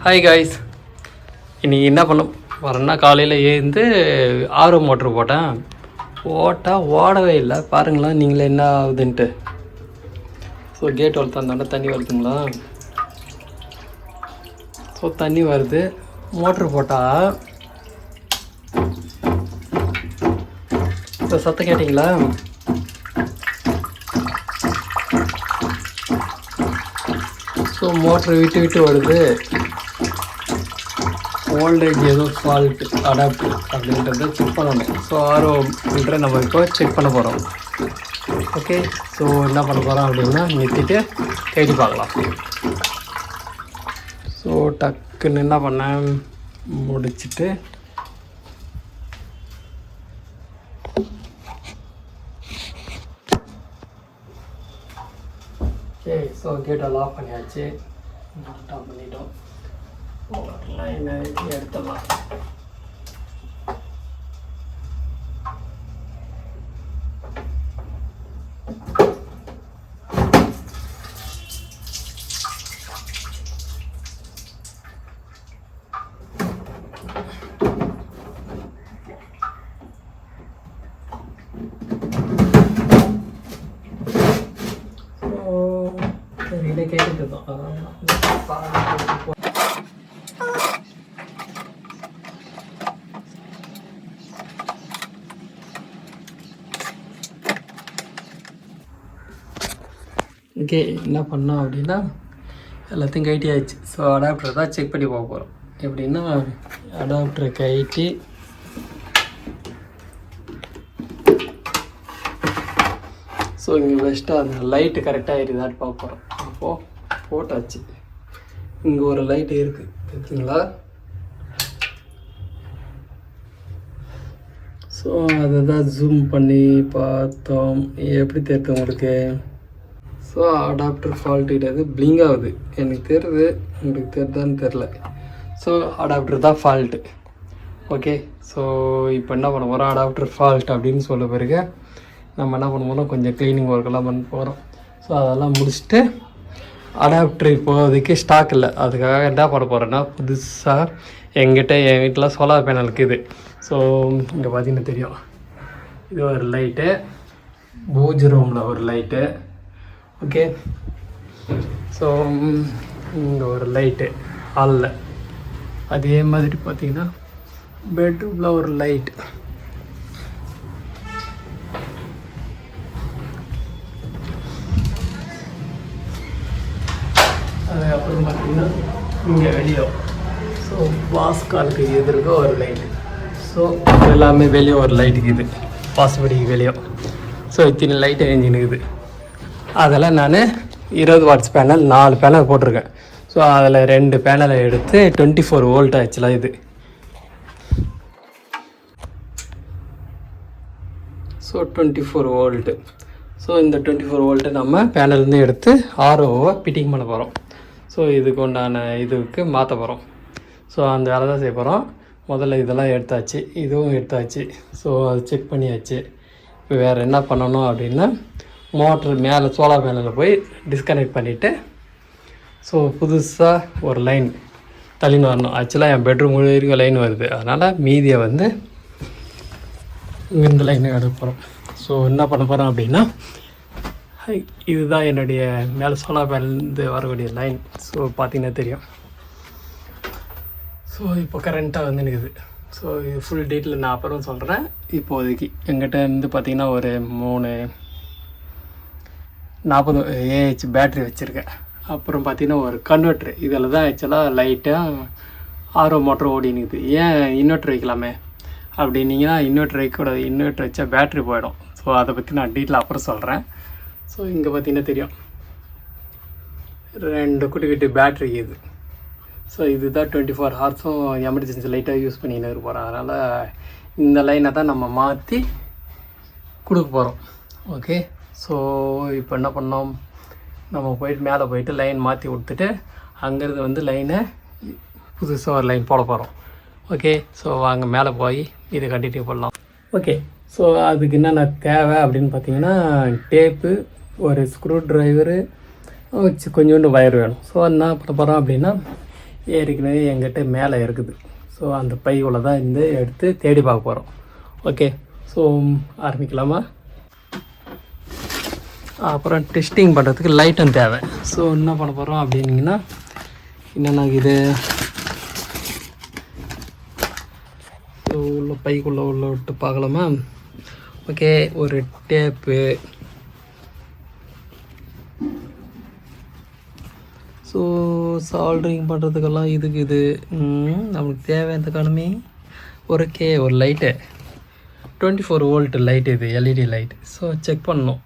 Hi guys, இன்றைக்கி என்ன பண்ண வரேன்னா காலையில் ஏந்து ஆர்ஓ மோட்ரு போட்டால் ஓடவே இல்லை. பாருங்களேன் நீங்களே என்ன ஆகுதுன்ட்டு. ஸோ கேட் வளர்த்தாந்தாண்ட தண்ணி வருதுங்களா? ஸோ தண்ணி வருது. மோட்ரு போட்டால் ஸோ சத்தம் கேட்டிங்களா? ஸோ மோட்ரு விட்டு வருது. வோல்டேஜ் ஏதோ ஃபால்ட்டு அடாப்டர் அப்படின்றத செக் பண்ணணும். ஸோ ஆர்ஓ ஃபில்டரை நம்ம இப்போ செக் பண்ண போகிறோம். ஓகே, ஸோ என்ன பண்ண போகிறோம் அப்படின்னா நிறுத்திட்டு தேடி பார்க்கலாம். ஸோ டக்குன்னு என்ன பண்ணேன், முடிச்சுட்டு ஓகே. ஸோ கேட்டை லாக் பண்ணியாச்சு, டாப் பண்ணிட்டோம். லைனை எடுத்துடலாம். இதை கேட்டுட்டு இருக்கோம். ஓகே, என்ன பண்ணோம் அப்படின்னா எல்லாத்தையும் கைட்டி ஆயிடுச்சு. ஸோ அடாப்டர் தான் செக் பண்ணி போக போகிறோம். எப்படின்னா அடாப்டரை கைட்டி ஸோ இங்கே பெஸ்ட்டாக அந்த லைட்டு கரெக்டாக எரியுதான்னு பார்க்க போகிறோம். அப்போது போட்டாச்சு. இங்கே ஒரு லைட்டு இருக்குது இருக்குங்களா? ஸோ அதை தான் ஜூம் பண்ணி பார்த்தோம். எப்படி தெரியுது உங்களுக்கு? ஸோ அடாப்டர் ஃபால்ட் கிடையாது, பிளிங்க் ஆகுது. எனக்கு தெரியுது, உங்களுக்கு தெரியுதான்னு தெரில. ஸோ அடாப்டர் தான் ஃபால்ட்டு. ஓகே, ஸோ இப்போ என்ன பண்ண போகிறோம், அடாப்டர் ஃபால்ட் அப்படின்னு சொல்ல பிறகு நம்ம என்ன பண்ண போகிறோம், கொஞ்சம் க்ளீனிங் ஒர்க்கெல்லாம் பண்ண போகிறோம். ஸோ அதெல்லாம் முடிச்சுட்டு அடாப்டர் இப்போதைக்கு ஸ்டாக் இல்லை, அதுக்காக என்ன பண்ண போகிறேன்னா புதுசாக என் வீட்டில் சோலார் பேனல் இருக்குது. ஸோ இங்கே பார்த்தீங்கன்னா தெரியும், இது ஒரு லைட்டு, பூஜ் ரூமில் ஒரு லைட்டு. ஓகே, ஸோ இங்கே ஒரு லைட்டு ஹாலில், அதே மாதிரி பார்த்தீங்கன்னா பெட்ரூமில் ஒரு லைட்டு. அதுக்கப்புறம் பார்த்தீங்கன்னா இங்கே வெளியே ஸோ வாஸ்காலுக்கு எதிர்க்க ஒரு லைட்டு. ஸோ எல்லாமே வெளியே ஒரு லைட்டுக்கு இது பாசிபிலிட்டி வெளியே. ஸோ இத்தனை லைட் எரிஞ்சுனுக்குது. அதெல்லாம் நான் 20 வாட்ஸ் பேனல் 4 பேனல் போட்டிருக்கேன். ஸோ அதில் 2 பேனலை எடுத்து 24 வோல்ட் ஆச்சுலாம் இது. So 24 volt. ஸோ இந்த 24 வோல்ட்டு நம்ம பேனல்லேருந்து எடுத்து ஆர்ஓவை ஃபிட்டிங் பண்ண போகிறோம். ஸோ இதுக்கு உண்டான இதுக்கு மாற்ற போகிறோம். ஸோ அந்த வேலை தான் செய்ய போகிறோம். முதல்ல இதெல்லாம் எடுத்தாச்சு, இதுவும் எடுத்தாச்சு. ஸோ அது செக் பண்ணியாச்சு. இப்போ வேறு என்ன பண்ணணும் அப்படின்னா மோட்ரு மேலே சோலார் பேனலில் போய் டிஸ்கனெக்ட் பண்ணிவிட்டு ஸோ புதுசாக ஒரு லைன் தள்ளின்னு வரணும். ஆக்சுவலாக என் பெட்ரூம் வரைக்கும் லைன் வருது, அதனால் மீதியை வந்து இந்த லைனை எடுக்க போகிறோம். ஸோ என்ன பண்ண போகிறோம் அப்படின்னா இதுதான் என்னுடைய மேலே சோலார் பேனல்ந்து வரக்கூடிய லைன். ஸோ பார்த்தீங்கன்னா தெரியும். ஸோ இப்போ கரண்ட்டாக வந்து நிற்குது. ஸோ இது ஃபுல் டீட்டெயில் நான் அப்புறம் சொல்கிறேன். இப்போதைக்கு எங்கிட்ட இருந்து பார்த்திங்கன்னா ஒரு 340 ஏஹெச் பேட்ரி வச்சுருக்கேன். அப்புறம் பார்த்திங்கன்னா ஒரு கன்வெர்ட்ரு, இதில் தான் ஆக்சுவலாக லைட்டாக ஆர்ஓ மோட்டர் ஓடினுக்குது. ஏன் இன்வெர்ட்ரு வைக்கலாமே அப்படின்னீங்கன்னா இன்வெர்ட்ரு வைக்கக்கூடாது, இன்வெர்ட்ரு வச்சா பேட்ரி போயிடும். ஸோ அதை பற்றி நான் டீட்டெயில் அப்புறம் சொல்கிறேன். ஸோ இங்கே பார்த்திங்கன்னா தெரியும் 2 குட்டி பேட்ரி இது. ஸோ இதுதான் 24 ஹார்ஸும் எமர்ஜென்சி லைட்டாக யூஸ் பண்ணின்னு இருக்க போகிறோம். அதனால் இந்த லைனை தான் நம்ம மாற்றி கொடுக்க போகிறோம். ஓகே, ஸோ இப்போ என்ன பண்ணோம், நம்ம போயிட்டு மேலே போயிட்டு லைன் மாற்றி கொடுத்துட்டு அங்கேருந்து வந்து லைனை புதுசாக ஒரு லைன் போட போகிறோம். ஓகே, ஸோ வாங்க மேலே போய் இதை கண்டினியூ பண்ணலாம். ஓகே, ஸோ அதுக்கு என்னென்ன தேவை அப்படின்னு பார்த்தீங்கன்னா டேப்பு, ஒரு ஸ்க்ரூ ட்ரைவரு, கொஞ்சோண்டு வயர் வேணும். ஸோ என்ன பண்ண போகிறோம் அப்படின்னா ஏற்கனவே எங்கிட்ட மேலே இருக்குது. ஸோ அந்த பைக்குள்ளே தான் இருந்து எடுத்து தேடி பார்க்க போகிறோம். ஓகே, ஸோ ஆரம்பிக்கலாமா? அப்புறம் டெஸ்டிங் பண்ணுறதுக்கு லைட்டும் தேவை. ஸோ என்ன பண்ண போகிறோம் அப்படின்னிங்கன்னா, என்னென்ன இது ஸோ உள்ள பைக்குள்ளே உள்ள விட்டு பார்க்கலாமா? ஓகே, ஒரு டேப்பு, ஸோ சால்ட்ரிங் பண்ணுறதுக்கெல்லாம் இதுக்கு இது நம்மளுக்கு தேவை. இந்த காலமே ஒரு லைட்டு 24 வோல்ட் லைட், இது எல்இடி லைட். ஸோ செக் பண்ணணும்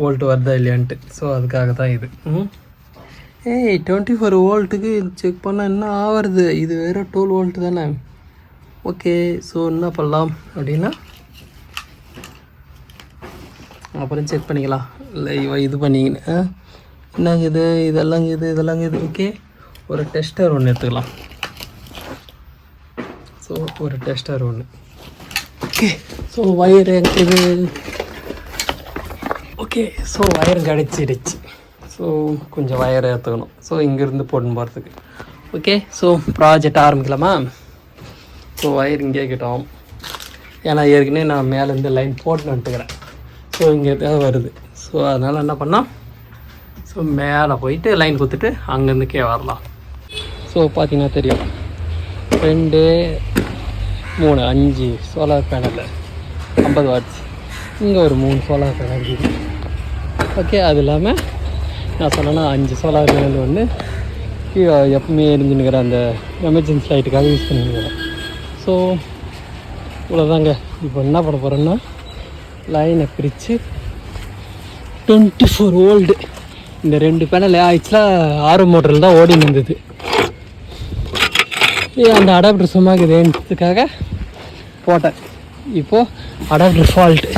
வோல்ட் வருதா இல்லையான்ட்டு. ஸோ அதுக்காக தான் இது. 24 வோல்ட்டுக்கு செக் பண்ணால் என்ன ஆகிறது? இது வேறு 12 வோல்ட்டு தானே. ஓகே, ஸோ என்ன பண்ணலாம் அப்படின்னா, அப்புறம் செக் பண்ணிக்கலாம். இல்லை இது பண்ணிக்கின்னு என்னங்க இது, இதெல்லாம் இது. ஓகே, ஒரு டெஸ்டர் ஒன்று எடுத்துக்கலாம். ஸோ ஒரு டெஸ்டர் ஒன்று. ஓகே, ஸோ வயர் இது. ஓகே, ஸோ வயர் கிடச்சிடுச்சு. ஸோ கொஞ்சம் வயர் எடுத்துக்கணும். ஸோ இங்கேருந்து போட்டுன்னு போகிறதுக்கு. ஓகே, ஸோ ப்ராஜெக்ட் ஆரம்பிக்கலாமா? ஸோ வயர் இங்கே கிட்டோம். ஏன்னா ஏற்கனவே நான் மேலேருந்து லைன் போட்டுன்னு வந்துட்டுக்கிறேன். ஸோ இங்கே தான் வருது. ஸோ அதனால் என்ன பண்ணால், ஸோ மேலே போயிட்டு லைன் கொடுத்துட்டு அங்கேருந்து வரலாம். ஸோ பார்த்தீங்கன்னா தெரியும், 2 3 5 சோலார் பேனலில் 50 வாட்ஸ். இங்கே ஒரு 3 சோலார் பேனல் இருக்குது. ஓகே, அது இல்லாமல் நான் சொன்னேன்னா 5 சோலார் பேனல் வந்து எப்பவுமே எரிஞ்சுன்னுக்கிறேன், அந்த எமர்ஜென்சி லைட்டுக்காக யூஸ் பண்ணிக்கிறேன். ஸோ இவ்வளோதாங்க. இப்போ என்ன பண்ண போகிறேன்னா, லைனை பிரித்து 24 வோல்டு இந்த 2 பேனல் ஆக்சுவலாக ஆரோ மோட்டரில் தான் ஓடி இருந்தது. அந்த அடாப்டர் சும்மாக்குதுன்றதுக்காக போட்டேன். இப்போது அடாப்டர் ஃபால்ட்டு.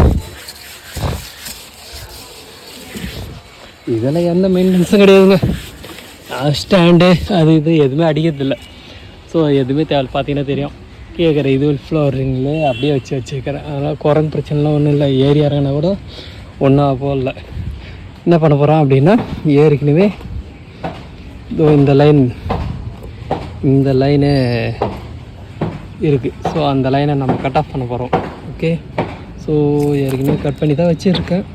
இதெல்லாம் எந்த மெயின்டெனன்ஸும் கிடையாதுங்க. ஸ்டாண்டு அது இது எதுவுமே அடிக்கிறதில்ல. ஸோ எதுவுமே தேவை. பார்த்தீங்கன்னா தெரியும், கேட்குற இது ஃப்ளோரிங்கில் அப்படியே வச்சுக்கிறேன். அதனால் குரங்கு பிரச்சனைலாம் ஒன்றும் இல்லை. ஏறி இறங்கினா கூட ஒன்றும் போகல. என்ன பண்ண போகிறோம் அப்படின்னா, ஏற்கனவே இந்த லைனு இருக்குது. ஸோ அந்த லைனை நம்ம கட் ஆஃப் பண்ண போகிறோம். ஓகே, ஸோ ஏற்கனவே கட் பண்ணி தான் வச்சுருக்கேன்.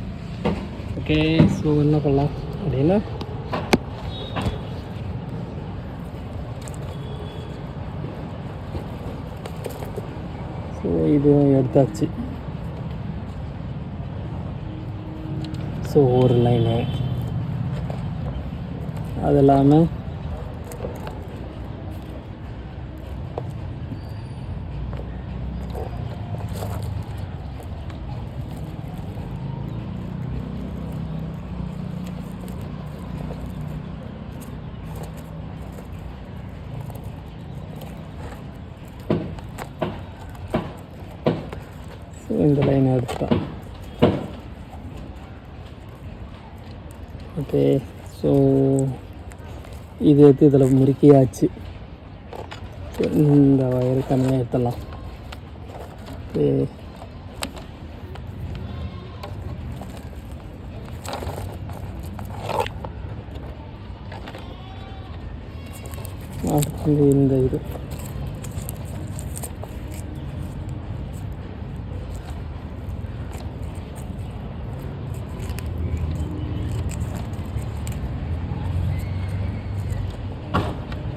ஓகே, ஸோ என்ன பண்ணலாம் அப்படின்னா, ஸோ இது எடுத்தாச்சு. ஸோ ஒரு லைனு அது இல்லாமல் இந்த லைன் எடுத்துட்டோம். ஓகே, ஸோ இது எடுத்து இதில் முறுக்கியாச்சு. இந்த வயரு தனியாக எடுத்துடலாம். ஓகே, இந்த இது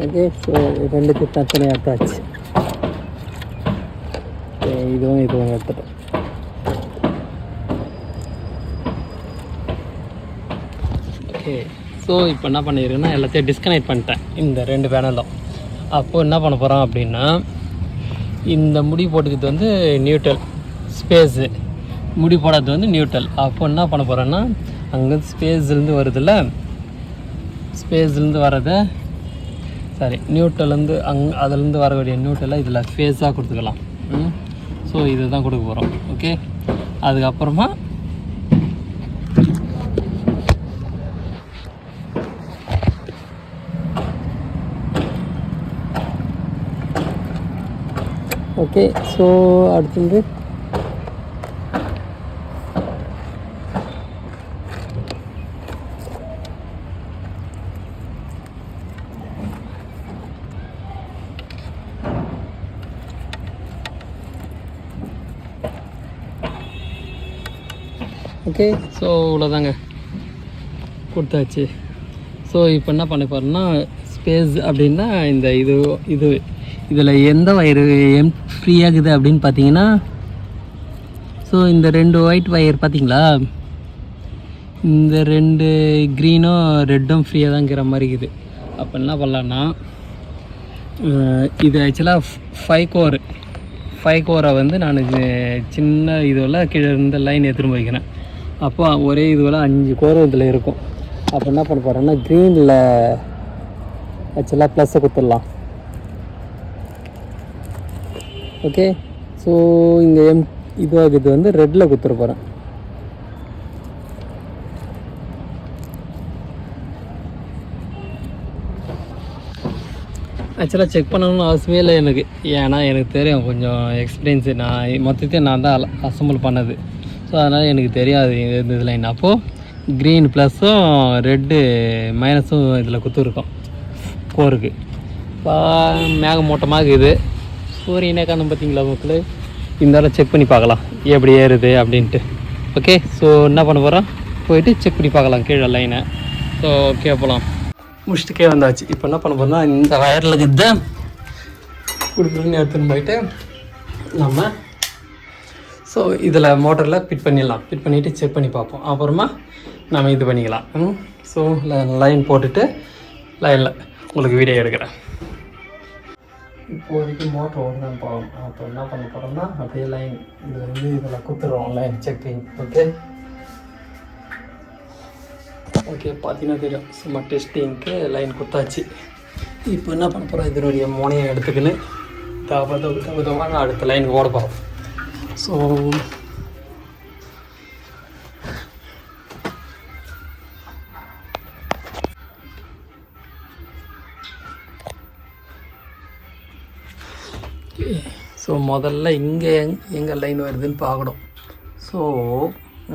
ஓகே. ஸோ 2 தனியாக எடுத்தாச்சு. இதுவும் எடுத்துட்டோம். ஓகே, ஸோ இப்போ என்ன பண்ணியிருக்கேன்னா, எல்லாத்தையும் டிஸ்கனெக்ட் பண்ணிட்டேன் இந்த 2 பேனலும். அப்போது என்ன பண்ண போகிறோம் அப்படின்னா, இந்த முடி போட்டுக்கிறது வந்து நியூட்ரல், ஸ்பேஸு முடி போடாதது வந்து நியூட்ரல். அப்போ என்ன பண்ண போகிறேன்னா, அங்கே ஸ்பேஸ்லேருந்து வருதில்ல, ஸ்பேஸ்லேருந்து வரதை நியூட்ரல்லேருந்து அதுலேருந்து வரக்கூடிய நியூட்ரலாக இதில் ஃபேஸாக கொடுத்துக்கலாம். ஸோ இது தான் கொடுக்க போகிறோம். ஓகே, அதுக்கப்புறமா ஓகே. ஸோ அடுத்தது ஓகே, ஸோ இவ்வளோதாங்க கொடுத்தாச்சு. ஸோ இப்போ என்ன பண்ண போகிறோம்னா ஸ்பேஸ் அப்படின்னா இந்த இதில் எந்த வயரு ஃப்ரீயாகுது அப்படின்னு பார்த்தீங்கன்னா, ஸோ இந்த 2 ஒயிட் ஒயர் பார்த்தீங்களா, இந்த 2 க்ரீனும் ரெட்டும் ஃப்ரீயாக தான் இருக்கிற மாதிரி இருக்குது. அப்போ என்ன பண்ணலான்னா, இது ஆக்சுவலாக 5 கோரை வந்து நான் சின்ன இதுவில் கீழே இருந்த லைன் எடுத்துகிட்டு வைக்கிறேன். அப்போ ஒரே இதுவில் 5 கோர் இதில் இருக்கும். அப்போ என்ன பண்ண போகிறேன்னா க்ரீனில் ஆக்சுவலாக ப்ளஸ்ஸை கொடுத்துடலாம். ஓகே, ஸோ இங்கே இதுவாகுது வந்து ரெட்டில் கொடுத்துட போகிறேன். ஆக்சுவலாக செக் பண்ணணும்னு அவசியமே இல்லை எனக்கு, ஏன்னா எனக்கு தெரியும் கொஞ்சம் எக்ஸ்பீரியன்ஸு. நான் மொத்தத்தையும் நான் தான் அசம்பிள் பண்ணது. ஸோ அதனால் எனக்கு தெரியாது இந்த லைன். அப்போது க்ரீன் ப்ளஸ்ஸும் ரெட்டு மைனஸும் இதில் குத்துருக்கோம் கோருக்கு. இப்போ மேகமூட்டமாக இருக்குது, சூரியனே காணும் பார்த்தீங்களா மக்கள். இருந்தாலும் செக் பண்ணி பார்க்கலாம் எப்படி ஏறுது அப்படின்ட்டு. ஓகே, ஸோ என்ன பண்ண போகிறோம், போயிட்டு செக் பண்ணி பார்க்கலாம் கீழே லைனை. ஸோ ஓகே, போகலாம். முடிச்சுட்டுக்கே வந்தாச்சு. இப்போ என்ன பண்ண போகிறோம்னா இந்த வயரில் இருக்கிறத கொடுக்குறேன்னு எடுத்துன்னு போயிட்டு நம்ம ஸோ இதில் மோட்டரில் ஃபிட் பண்ணிடலாம். ஃபிட் பண்ணிவிட்டு செக் பண்ணி பார்ப்போம். அப்புறமா நம்ம இது பண்ணிக்கலாம். ஸோ லைன் போட்டுட்டு லைனில் உங்களுக்கு வீடியோ எடுக்கிறேன். இப்போதைக்கு மோட்டர் ஓடுதான் போகும். அப்போ என்ன பண்ண போகிறோம்னா அப்படியே லைன் இதில் கொடுத்துருவோம் லைன் செக்கிங். ஓகே, பார்த்தீங்கன்னா தெரியும், சும்மா டெஸ்டிங்க்கு லைன் கொடுத்தாச்சு. இப்போ என்ன பண்ண போகிறோம், இதனுடைய முனையை எடுத்துக்கின்னு தவறுதவான அடுத்த லைன் ஓட போகிறோம். ஸோ முதல்ல இங்கே எங்கே லைன் வருதுன்னு பார்க்கணும். ஸோ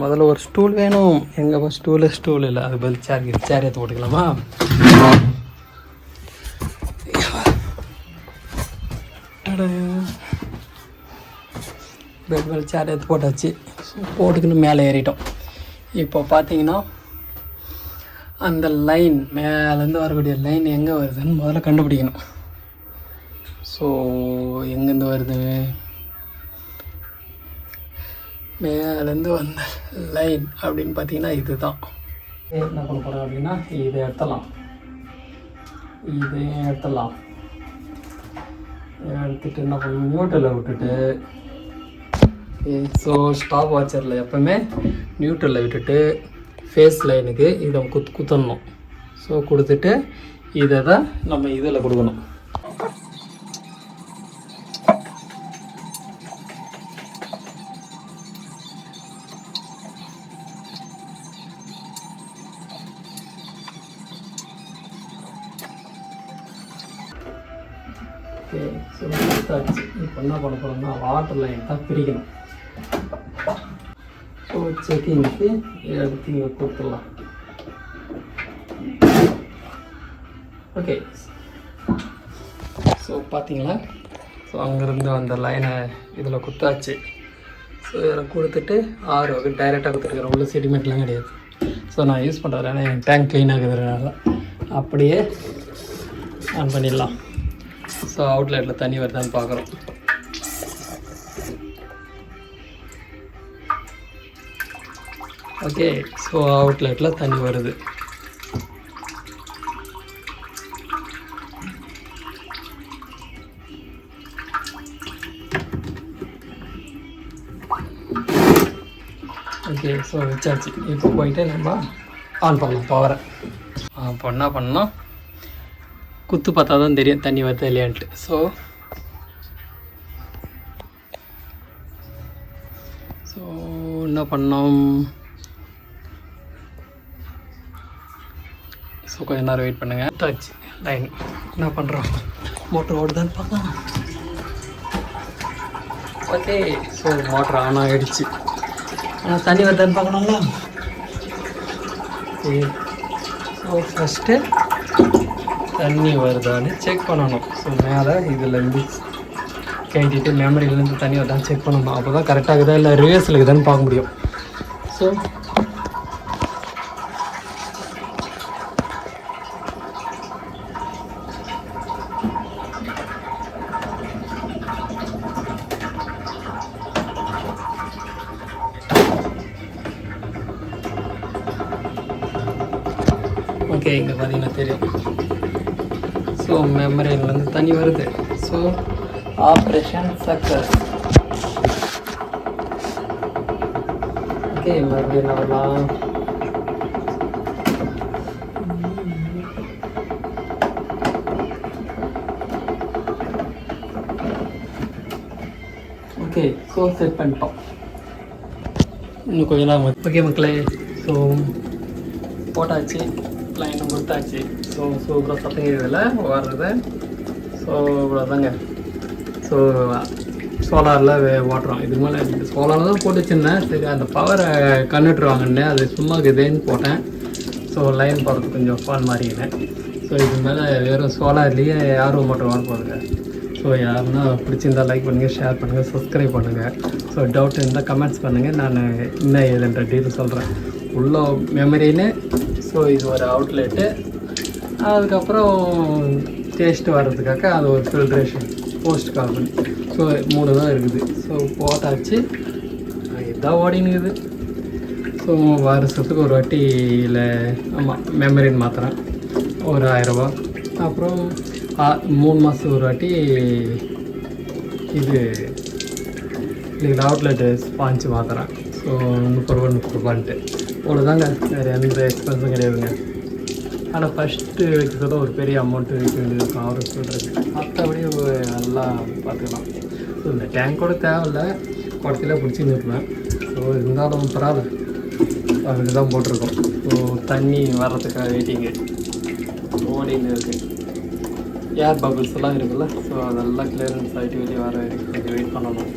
முதல்ல ஒரு ஸ்டூல் வேணும். எங்கே ஸ்டூல் இல்லை, அது பதில் சேர் எடுத்து போட்டுக்கலாமா? பெட் மேலே சேர் எடுத்து போட்டாச்சு. ஸோ போட்டுக்கின்னு மேலே ஏறிட்டோம். இப்போ பார்த்தீங்கன்னா அந்த லைன் மேலேருந்து வரக்கூடிய லைன் எங்கே வருதுன்னு முதல்ல கண்டுபிடிக்கணும். ஸோ எங்கேருந்து வருது, மேலேருந்து வந்த லைன் அப்படின்னு பார்த்தீங்கன்னா இதுதான். என்ன பண்ண போகிறோம் அப்படின்னா இதை எடுத்துடலாம். எடுத்துட்டு என்ன பண்ணணும், நியூட்ரலில் விட்டுட்டு, ஸோ ஸ்டாப் வாட்சரில் எப்போவுமே நியூட்ரலில் விட்டுட்டு ஃபேஸ் லைனுக்கு இதை குத்தணும். ஸோ கொடுத்துட்டு இதை தான் நம்ம இதில் கொடுக்கணும். ஓகே, ஸோ கொடுத்தாச்சு. இப்போ என்ன பண்ண போகிறோம்னா வாட்டர் லைன் தான் பிரிக்கணும். ஸோ செக்கிங்க்கு எடுத்து இங்கே கொடுத்துடலாம். ஓகே, ஸோ பார்த்தீங்களா, ஸோ அங்கேருந்து அந்த லைனை இதில் கொடுத்தாச்சு. ஸோ இதில் கொடுத்துட்டு 6 வகை டைரெக்டாக கொடுத்துருக்குறேன். உள்ள செடிமெண்ட்லாம் கிடையாது. ஸோ நான் யூஸ் பண்ணுறேன், ஏன்னா என் டேங்க் க்ளீனாக இருக்கிறதுனால. அப்படியே ஆன் பண்ணிடலாம். ஸோ அவுட்லெட்டில் தண்ணி வருதான்னு பார்க்குறோம். ஓகே, ஸோ அவுட்லெட்டில் தண்ணி வருது. ஓகே, ஸோ வச்சாச்சு. இப்போ போயிட்டு நம்ம ஆன் பண்ணலாம் பவரை. அப்போ என்ன பண்ணோம், குத்து பார்த்தா தான் தெரியும் தண்ணி வருது இல்லையான்ட்டு. ஸோ என்ன பண்ணோம், ஸோ கொஞ்ச நேரம் வெயிட் பண்ணுங்கள். டச் லைன் என்ன பண்ணுறோம், மோட்டர் ஓடுதான்னு பார்க்கலாம். ஓகே, ஸோ மோட்டர் ஆன் ஆகிடுச்சு. ஆனால் தண்ணி வருதான்னு பார்க்கணுங்களா? ஓகே, ஸோ ஃபஸ்ட்டு தண்ணி வருதான்னு செக் பண்ணணும். ஸோ மேலே இதுலேருந்து கைட்டிட்டு மெமரியிலேருந்து தண்ணி வருதான்னு செக் பண்ணணும். அப்போ தான் கரெக்டாக இருக்குதா இல்லை ரிவர்ஸில் இருக்குதான்னு பார்க்க முடியும். ஸோ பார்த்தீங்கன்னா தெரியும். ஸோ மெமரியிலேருந்து தண்ணி வருது. So operation success. ஓகே, மறுபடியும் என்ன வரலாம்? ஓகே, ஸோ செட் பண்ணிட்டோம். இன்னும் கொஞ்சம் நாள். ஓகே மக்களே, ஸோ போட்டாச்சு, லைனும் கொடுத்தாச்சு. ஸோ சூப்பராக சத்தம் இதில் வர்றது. ஸோ இவ்வளோதாங்க. ஸோ சோலாரில் ஓட்டுறோம். இதுக்கு மேலே சோலாரில் தான் போட்டு வச்சுருந்தேன். சரி, அந்த பவரை கன்வெர்ட்டர் வாங்கினேன், அது சும்மா இதேன்னு போட்டேன். ஸோ லைன் போகிறதுக்கு கொஞ்சம் ஃபான் மாறிக்கினேன். ஸோ இது மேலே வெறும் சோலார்லேயே ஆர்வம் மட்டும் வாங்க போகுதுங்க. ஸோ யாருன்னா பிடிச்சிருந்தால் லைக் பண்ணுங்கள், ஷேர் பண்ணுங்கள், சப்ஸ்கிரைப் பண்ணுங்கள். ஸோ டவுட் இருந்தால் கமெண்ட்ஸ் பண்ணுங்கள், நான் என்ன ஏதுன்ற டீட்டெயில் சொல்கிறேன். உள்ள மெமரின்னு. ஸோ இது ஒரு அவுட்லெட்டு. அதுக்கப்புறம் டேஸ்ட் வர்றதுக்காக அது ஒரு ஃபில்ட்ரேஷன், போஸ்ட் கார்பன். ஸோ 3 தான் இருக்குது. ஸோ போட்டாச்சு, இதுதான் ஓடினுக்குது. ஸோ வருஷத்துக்கு ஒரு வாட்டியில் ஆமாம் மெமரின்னு மாற்றுறேன், ஒரு 1000 ரூபா. அப்புறம் 3 மாதத்துக்கு ஒரு வாட்டி இது அவுட்லெட்டு ஸ்பாஞ்சு மாற்றுறேன். ஸோ 30 ரூபான்ட்டு அவ்வளோதாங்க. வேறு எந்த எக்ஸ்பென்ஸும் கிடையாதுங்க. ஆனால் ஃபஸ்ட்டு வைக்கிறத ஒரு பெரிய அமௌண்ட்டு வைக்க வேண்டியது இருக்கும் அவரை சொல்கிறது. மற்றபடி நல்லா பார்த்துக்கலாம். ஸோ இந்த டேங்கோட தேவையில்லை, குடத்தில் பிடிச்சி நிறுத்துவேன். ஸோ இருந்தாலும் பரவாயில்ல, அதுக்கு தான் போட்டிருக்கோம். ஸோ தண்ணி வர்றதுக்காக வெயிட்டிங்கு ஓடின்னு இருக்குது. ஏர் பபிள்ஸ் எல்லாம் இருக்குல்ல, ஸோ அதெல்லாம் கிளியரன்ஸ் ஆகிட்டு வெளியே வர கொஞ்சம் வெயிட் பண்ணணும்.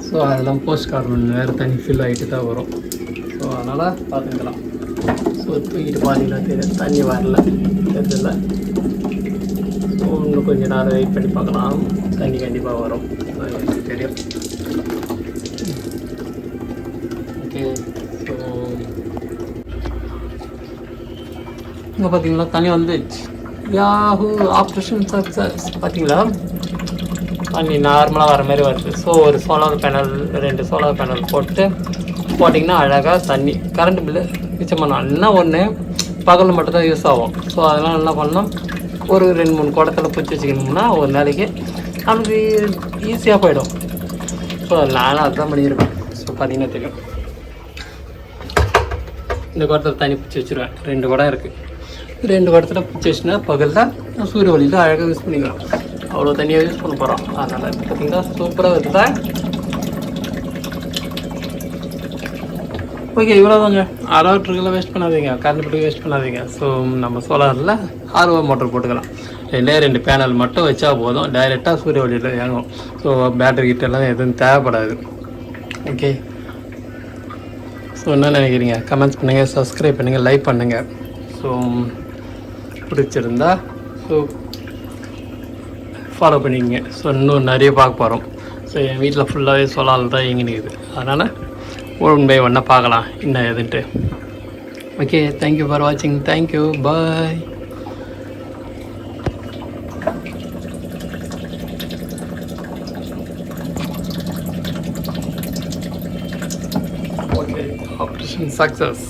ஸோ அதெல்லாம் போஸ்ட் கார்பன் வேறு தண்ணி ஃபில் ஆகிட்டு தான் வரும். ஸோ அதனால் பார்த்துக்கலாம். ஸோ தூக்கிட்டு பார்த்தீங்கன்னா தெரியும், தண்ணி வரல தெரியல. ஸோ இன்னும் கொஞ்சம் நேரம் வெயிட் பண்ணி பார்க்கலாம், தண்ணி கண்டிப்பாக வரும். ஸோ எனக்கு தெரியும். ஓகே, ஸோ இங்கே பார்த்தீங்களா தண்ணி வந்துச்சு. Yahoo, operation success. பார்த்தீங்களா தண்ணி நார்மலாக வர மாதிரி வருது. ஸோ ஒரு சோலார் பேனல், 2 சோலார் பேனல் போட்டிங்கன்னா அழகாக தண்ணி கரண்ட் பில்லு மிச்சம் பண்ணலாம். என்ன ஒன்று பகலில் மட்டும்தான் யூஸ் ஆகும். ஸோ அதெல்லாம் என்ன பண்ணலாம், ஒரு 2-3 குடத்தில் பிடிச்சி வச்சுக்கணும்னா ஒரு நாளைக்கு நமக்கு ஈஸியாக போயிடும். ஸோ நானும் அதுதான் பண்ணியிருக்கேன். ஸோ பார்த்தீங்கன்னா தெரியும், இந்த குடத்தில் தண்ணி பிடிச்சி வச்சுருவேன். 2 குடம் இருக்குது. 2 குடத்தில் பிடிச்சி வச்சுன்னா பகலில் சூரிய ஒளியில் அழகாக யூஸ் பண்ணிக்கலாம். அவ்வளோ தண்ணியாக யூஸ் பண்ண போகிறோம். அதனால் பார்த்தீங்கன்னா சூப்பராக இருக்குதா. ஓகே, இவ்வளோதாங்க. அலவுட்ருக்கெல்லாம் வேஸ்ட் பண்ணாதீங்க, கரண்ட் பில்லுக்கு வேஸ்ட் பண்ணாதீங்க. ஸோ நம்ம சோலாரில் ஆர்ஓ மோட்டர் போட்டுக்கலாம். 2 பேனல் மட்டும் வச்சா போதும், டைரெக்டாக சூரிய ஒளியில் இறங்கும். ஸோ பேட்டரி கிட்டெல்லாம் எதுவும் தேவைப்படாது. ஓகே, ஸோ என்ன நினைக்கிறீங்க? கமெண்ட்ஸ் பண்ணுங்கள், சப்ஸ்கிரைப் பண்ணுங்கள், லைக் பண்ணுங்கள். ஸோ பிடிச்சிருந்தா ஸோ ஃபாலோ பண்ணிக்கங்க. ஸோ இன்னும் நிறைய பார்க்க போகிறோம். ஸோ என் வீட்டில் ஃபுல்லாகவே சோலாரில் தான் இயங்கி நிற்குது. அதனால் 1 by 1 பார்க்கலாம் என்ன எதுன்ட்டு. ஓகே, தேங்க்யூ ஃபார் வாட்சிங். Thank you, bye. Okay, operation success.